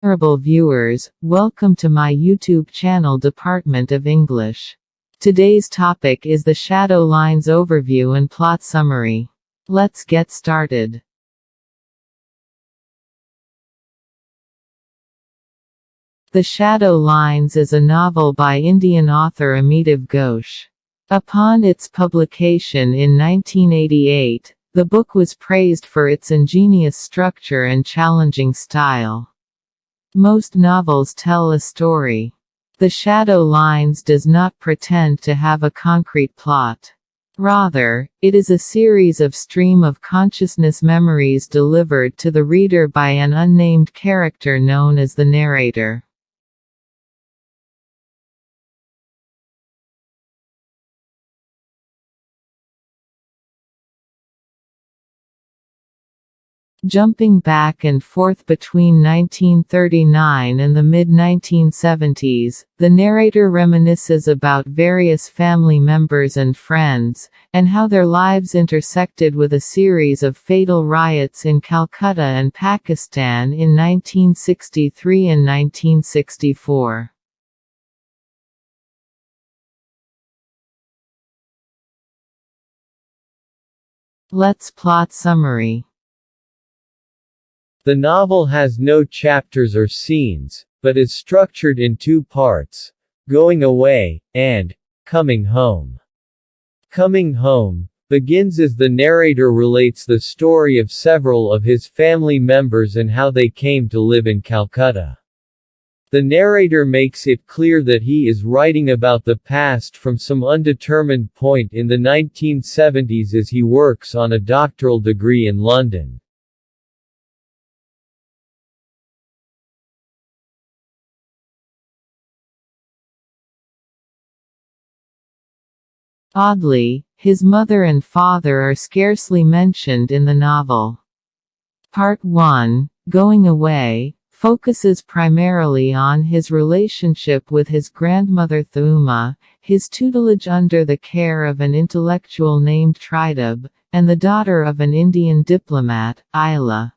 Honorable viewers, welcome to my YouTube channel Department of English. Today's topic is the shadow lines overview and plot summary. Let's get started. The Shadow Lines is a novel by Indian author Amitav Ghosh. Upon its publication in 1988, the book was praised for its ingenious structure and challenging style. Most novels tell a story. The Shadow Lines does not pretend to have a concrete plot. Rather, it is a series of stream of consciousness memories delivered to the reader by an unnamed character known as the narrator. Jumping back and forth between 1939 and the mid-1970s, the narrator reminisces about various family members and friends, and how their lives intersected with a series of fatal riots in Calcutta and Pakistan in 1963 and 1964. Let's plot summary. The novel has no chapters or scenes, but is structured in two parts: Going Away, and Coming Home. Coming Home begins as the narrator relates the story of several of his family members and how they came to live in Calcutta. The narrator makes it clear that he is writing about the past from some undetermined point in the 1970s as he works on a doctoral degree in London. Oddly, his mother and father are scarcely mentioned in the novel. Part 1, Going Away, focuses primarily on his relationship with his grandmother Thuma, his tutelage under the care of an intellectual named Tridub, and the daughter of an Indian diplomat, Isla.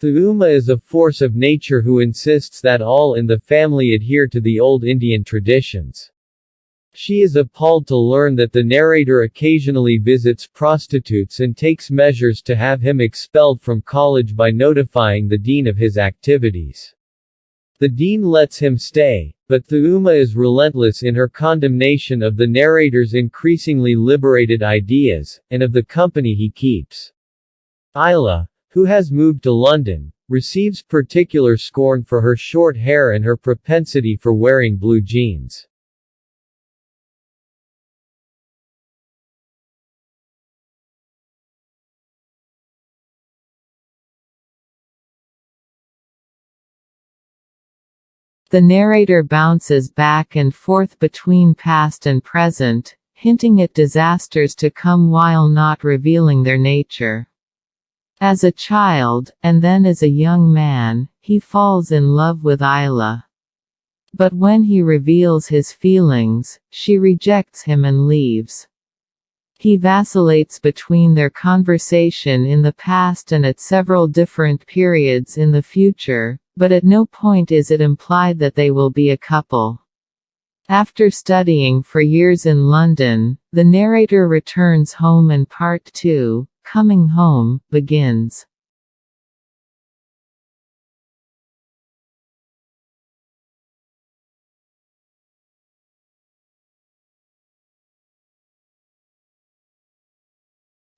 Thuma is a force of nature who insists that all in the family adhere to the old Indian traditions. She is appalled to learn that the narrator occasionally visits prostitutes and takes measures to have him expelled from college by notifying the dean of his activities. The dean lets him stay, but Thuma is relentless in her condemnation of the narrator's increasingly liberated ideas, and of the company he keeps. Isla, who has moved to London, receives particular scorn for her short hair and her propensity for wearing blue jeans. The narrator bounces back and forth between past and present, hinting at disasters to come while not revealing their nature. As a child, and then as a young man, he falls in love with Isla. But when he reveals his feelings, she rejects him and leaves. He vacillates between their conversation in the past and at several different periods in the future, but at no point is it implied that they will be a couple. After studying for years in London, the narrator returns home and Part 2, Coming Home, begins.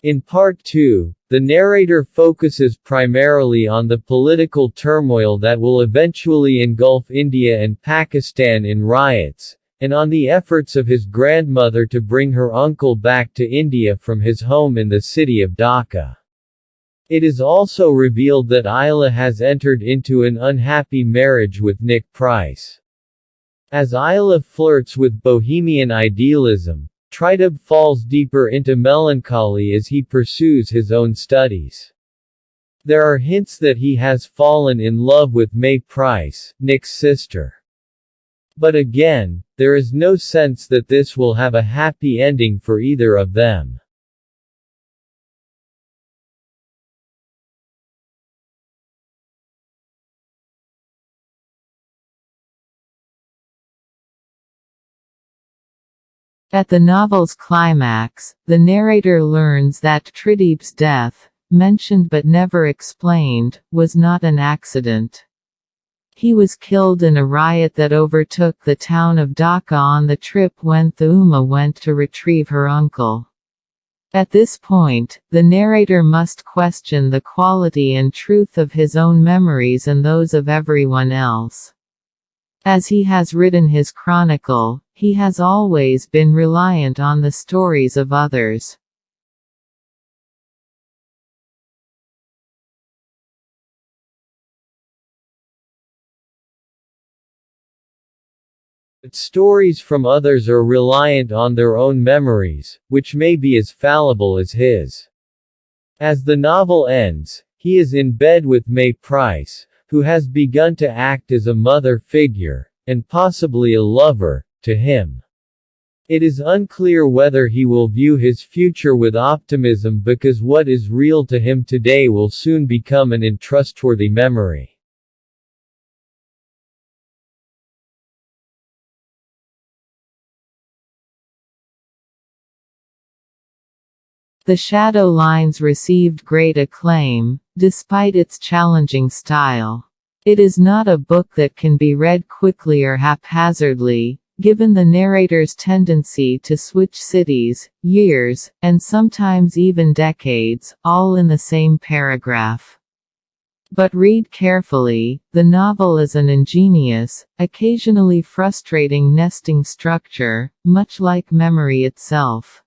In Part 2, the narrator focuses primarily on the political turmoil that will eventually engulf India and Pakistan in riots, and on the efforts of his grandmother to bring her uncle back to India from his home in the city of Dhaka. It is also revealed that Isla has entered into an unhappy marriage with Nick Price. As Isla flirts with bohemian idealism, Tridub falls deeper into melancholy as he pursues his own studies. There are hints that he has fallen in love with May Price, Nick's sister. But again, there is no sense that this will have a happy ending for either of them. At the novel's climax, the narrator learns that Trideep's death, mentioned but never explained, was not an accident. He was killed in a riot that overtook the town of Dhaka on the trip when Thuma went to retrieve her uncle. At this point, the narrator must question the quality and truth of his own memories and those of everyone else. As he has written his chronicle, he has always been reliant on the stories of others. But stories from others are reliant on their own memories, which may be as fallible as his. As the novel ends, he is in bed with May Price, who has begun to act as a mother figure, and possibly a lover, to him. It is unclear whether he will view his future with optimism because what is real to him today will soon become an untrustworthy memory. The Shadow Lines received great acclaim, despite its challenging style. It is not a book that can be read quickly or haphazardly, given the narrator's tendency to switch cities, years, and sometimes even decades, all in the same paragraph. But read carefully, the novel is an ingenious, occasionally frustrating nesting structure, much like memory itself.